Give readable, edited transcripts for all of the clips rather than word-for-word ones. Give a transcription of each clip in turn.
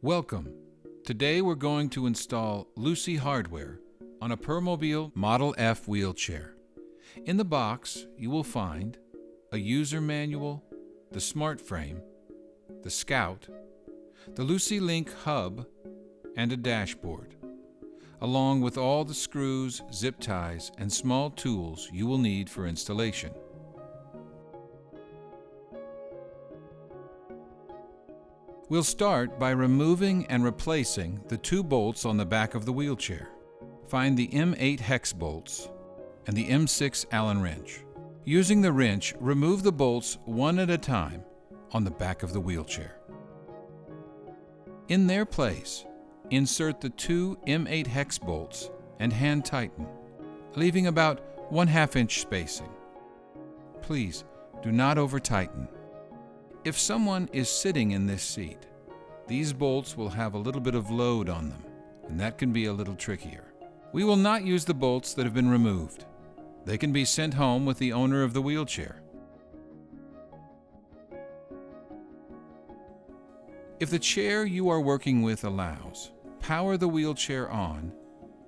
Welcome. Today we're going to install Lucy hardware on a Permobil Model F wheelchair. In the box, you will find a user manual, the smart frame, the Scout, the Lucy Link hub, and a dashboard, along with all the screws, zip ties, and small tools you will need for installation. We'll start by removing and replacing the 2 bolts on the back of the wheelchair. Find the M8 hex bolts and the M6 Allen wrench. Using the wrench, remove the bolts one at a time on the back of the wheelchair. In their place, insert the 2 M8 hex bolts and hand tighten, leaving about 1/2 inch spacing. Please do not over-tighten. If someone is sitting in this seat, these bolts will have a little bit of load on them, and that can be a little trickier. We will not use the bolts that have been removed. They can be sent home with the owner of the wheelchair. If the chair you are working with allows, power the wheelchair on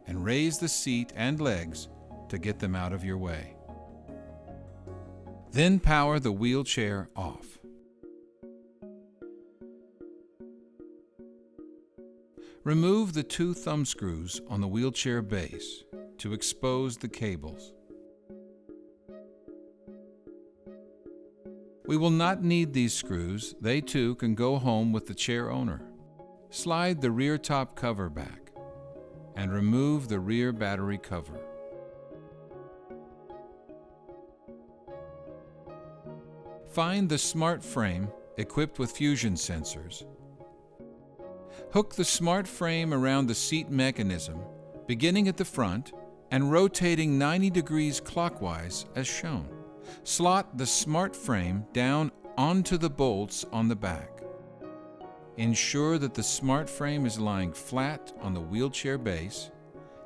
and raise the seat and legs to get them out of your way. Then power the wheelchair off. Remove the 2 thumb screws on the wheelchair base to expose the cables. We will not need these screws. They too can go home with the chair owner. Slide the rear top cover back and remove the rear battery cover. Find the smart frame equipped with fusion sensors. Hook the smart frame around the seat mechanism, beginning at the front and rotating 90 degrees clockwise as shown. Slot the smart frame down onto the bolts on the back. Ensure that the smart frame is lying flat on the wheelchair base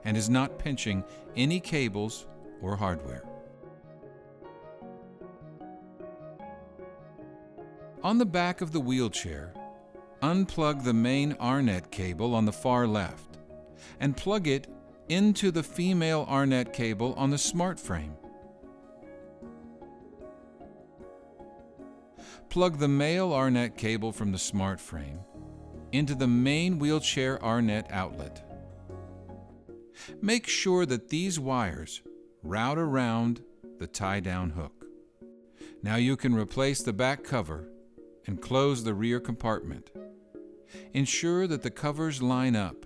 and is not pinching any cables or hardware. On the back of the wheelchair, unplug the main RNet cable on the far left and plug it into the female RNet cable on the smart frame. Plug the male RNet cable from the smart frame into the main wheelchair RNet outlet. Make sure that these wires route around the tie-down hook. Now you can replace the back cover and close the rear compartment. Ensure that the covers line up.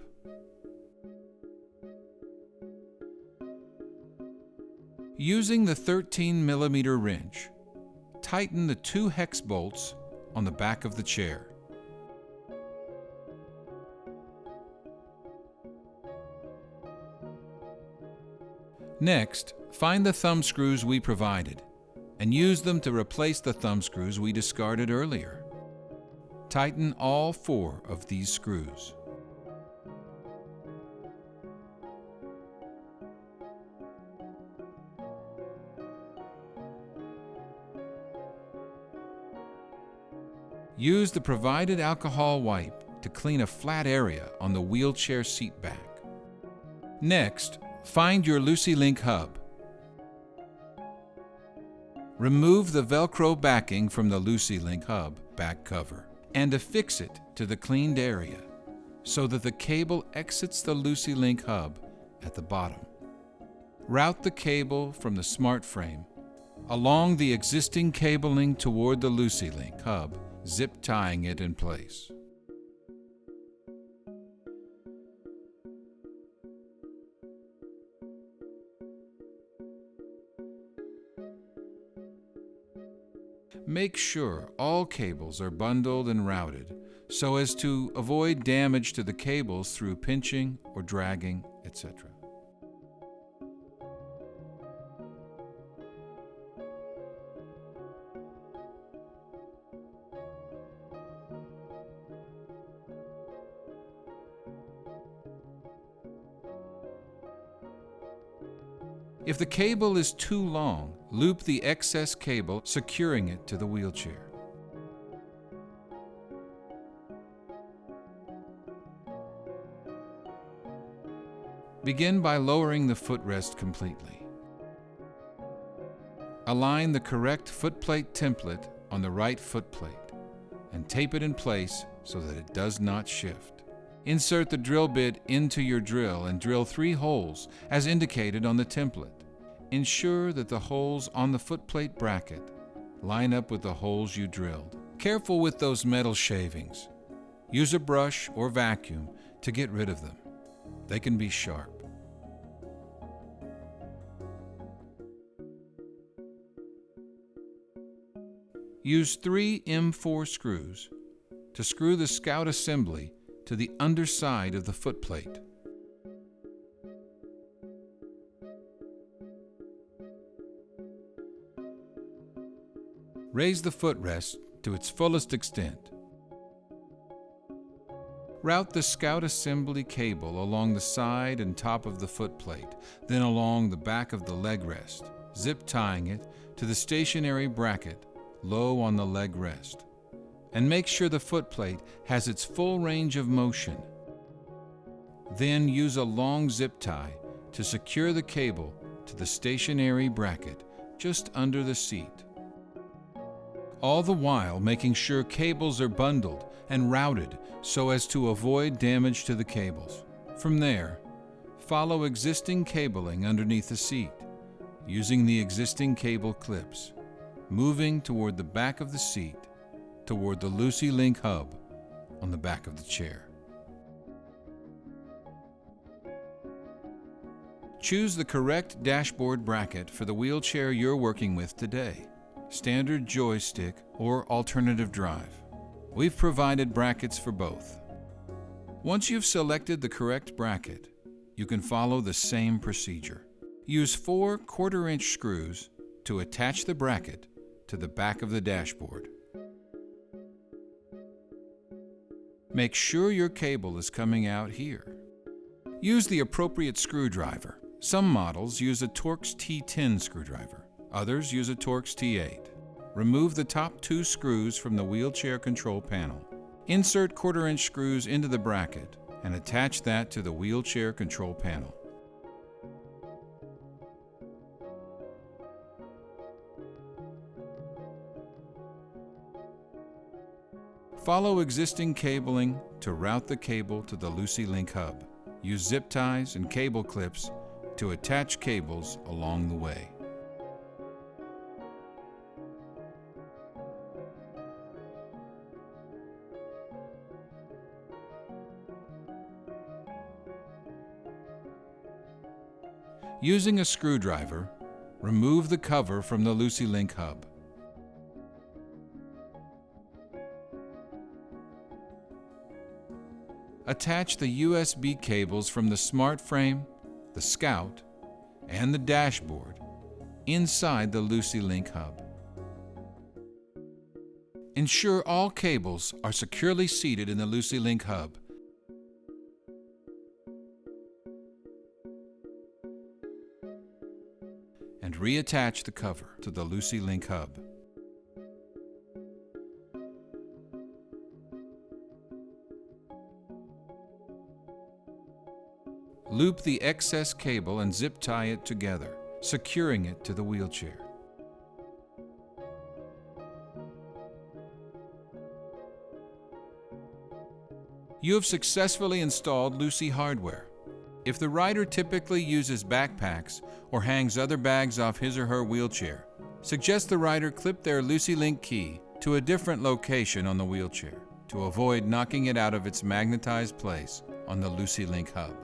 Using the 13mm wrench, tighten the 2 hex bolts on the back of the chair. Next, find the thumb screws we provided and use them to replace the thumb screws we discarded earlier. Tighten all 4 of these screws. Use the provided alcohol wipe to clean a flat area on the wheelchair seat back. Next, find your Lucy Link hub. Remove the Velcro backing from the Lucy Link hub back cover and affix it to the cleaned area so that the cable exits the Lucy Link hub at the bottom. Route the cable from the smart frame along the existing cabling toward the Lucy Link hub, zip tying it in place. Make sure all cables are bundled and routed so as to avoid damage to the cables through pinching or dragging, etc. If the cable is too long, loop the excess cable, securing it to the wheelchair. Begin by lowering the footrest completely. Align the correct footplate template on the right footplate and tape it in place so that it does not shift. Insert the drill bit into your drill and drill 3 holes as indicated on the template. Ensure that the holes on the footplate bracket line up with the holes you drilled. Careful with those metal shavings. Use a brush or vacuum to get rid of them. They can be sharp. Use 3 M4 screws to screw the Scout assembly to the underside of the footplate. Raise the footrest to its fullest extent. Route the Scout assembly cable along the side and top of the footplate, then along the back of the leg rest, zip tying it to the stationary bracket low on the leg rest, and make sure the footplate has its full range of motion. Then use a long zip tie to secure the cable to the stationary bracket just under the seat. All the while making sure cables are bundled and routed so as to avoid damage to the cables. From there, follow existing cabling underneath the seat, using the existing cable clips, moving toward the back of the seat, toward the Lucy Link hub on the back of the chair. Choose the correct dashboard bracket for the wheelchair you're working with today, standard joystick or alternative drive. We've provided brackets for both. Once you've selected the correct bracket, you can follow the same procedure. Use 4 1/4-inch screws to attach the bracket to the back of the dashboard. Make sure your cable is coming out here. Use the appropriate screwdriver. Some models use a Torx T10 screwdriver. Others use a Torx T8. Remove the top 2 screws from the wheelchair control panel. Insert 1/4-inch screws into the bracket and attach that to the wheelchair control panel. Follow existing cabling to route the cable to the Lucy Link hub. Use zip ties and cable clips to attach cables along the way. Using a screwdriver, remove the cover from the Lucy Link hub. Attach the USB cables from the SmartFrame, the Scout, and the dashboard inside the Lucy Link hub. Ensure all cables are securely seated in the Lucy Link hub. And reattach the cover to the Lucy Link hub. Loop the excess cable and zip tie it together, securing it to the wheelchair. You have successfully installed Lucy hardware. If the rider typically uses backpacks or hangs other bags off his or her wheelchair, suggest the rider clip their Lucy Link key to a different location on the wheelchair to avoid knocking it out of its magnetized place on the Lucy Link hub.